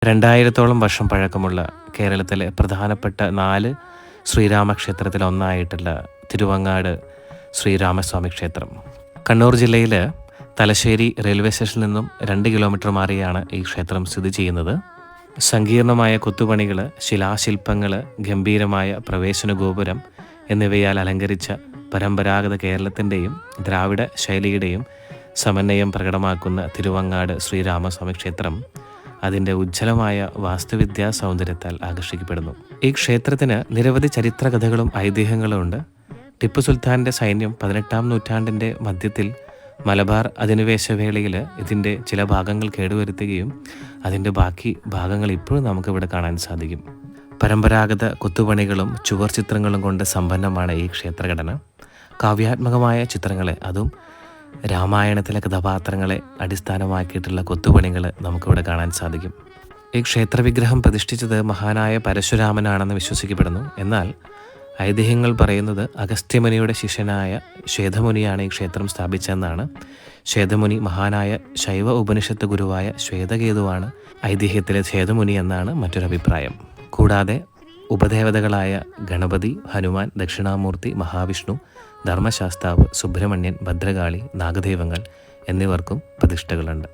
2000-ഓളം വർഷം പഴക്കമുള്ള കേരളത്തിലെ പ്രധാനപ്പെട്ട 4 ശ്രീരാമക്ഷേത്രത്തിലൊന്നായിട്ടുള്ള തിരുവങ്ങാട് ശ്രീരാമസ്വാമി ക്ഷേത്രം. കണ്ണൂർ ജില്ലയിൽ തലശ്ശേരി റെയിൽവേ സ്റ്റേഷനിൽ നിന്നും 2 കിലോമീറ്റർ മാറിയാണ് ഈ ക്ഷേത്രം സ്ഥിതി ചെയ്യുന്നത്. സങ്കീർണമായ കൊത്തുപണികൾ, ശിലാശില്പങ്ങൾ, ഗംഭീരമായ പ്രവേശന ഗോപുരം എന്നിവയാൽ അലങ്കരിച്ച പരമ്പരാഗത കേരളത്തിൻ്റെയും ദ്രാവിഡ ശൈലിയുടെയും സമന്വയം പ്രകടമാക്കുന്ന തിരുവങ്ങാട് ശ്രീരാമസ്വാമി ക്ഷേത്രം അതിൻ്റെ ഉജ്ജ്വലമായ വാസ്തുവിദ്യാ സൗന്ദര്യത്താൽ ആകർഷിക്കപ്പെടുന്നു. ഈ ക്ഷേത്രത്തിന് നിരവധി ചരിത്രകഥകളും ഐതിഹ്യങ്ങളും ഉണ്ട്. ടിപ്പു സുൽത്താൻ്റെ സൈന്യം 18-ാം നൂറ്റാണ്ടിൻ്റെ മധ്യത്തിൽ മലബാർ അധിനിവേശവേളയിൽ ഇതിൻ്റെ ചില ഭാഗങ്ങൾ കേടുവരുത്തുകയും അതിൻ്റെ ബാക്കി ഭാഗങ്ങൾ ഇപ്പോഴും നമുക്കിവിടെ കാണാൻ സാധിക്കും. പരമ്പരാഗത കൊത്തുപണികളും ചുവർ ചിത്രങ്ങളും കൊണ്ട് സമ്പന്നമാണ് ഈ ക്ഷേത്രഘടന. കാവ്യാത്മകമായ ചിത്രങ്ങളെ, അതും രാമായണത്തിലെ കഥാപാത്രങ്ങളെ അടിസ്ഥാനമാക്കിയിട്ടുള്ള കൊത്തുപണികൾ നമുക്കിവിടെ കാണാൻ സാധിക്കും. ഈ ക്ഷേത്രവിഗ്രഹം പ്രതിഷ്ഠിച്ചത് മഹാനായ പരശുരാമനാണെന്ന് വിശ്വസിക്കപ്പെടുന്നു. എന്നാൽ ഐതിഹ്യങ്ങൾ പറയുന്നത് അഗസ്ത്യമുനിയുടെ ശിഷ്യനായ ശ്വേതമുനിയാണ് ഈ ക്ഷേത്രം സ്ഥാപിച്ചതെന്നാണ്. ശ്വേതമുനി മഹാനായ ശൈവ ഉപനിഷത്ത് ഗുരുവായ ശ്വേതകേതുവാണ് ഐതിഹ്യത്തിലെ ശ്വേതമുനി എന്നാണ് മറ്റൊരഭിപ്രായം. കൂടാതെ ഉപദേവതകളായ ഗണപതി, ഹനുമാൻ, ദക്ഷിണാമൂർത്തി, മഹാവിഷ്ണു, ധർമ്മശാസ്താവ്, സുബ്രഹ്മണ്യൻ, ഭദ്രകാളി, നാഗദൈവങ്ങൾ എന്നിവർക്കും പ്രതിഷ്ഠകളുണ്ട്.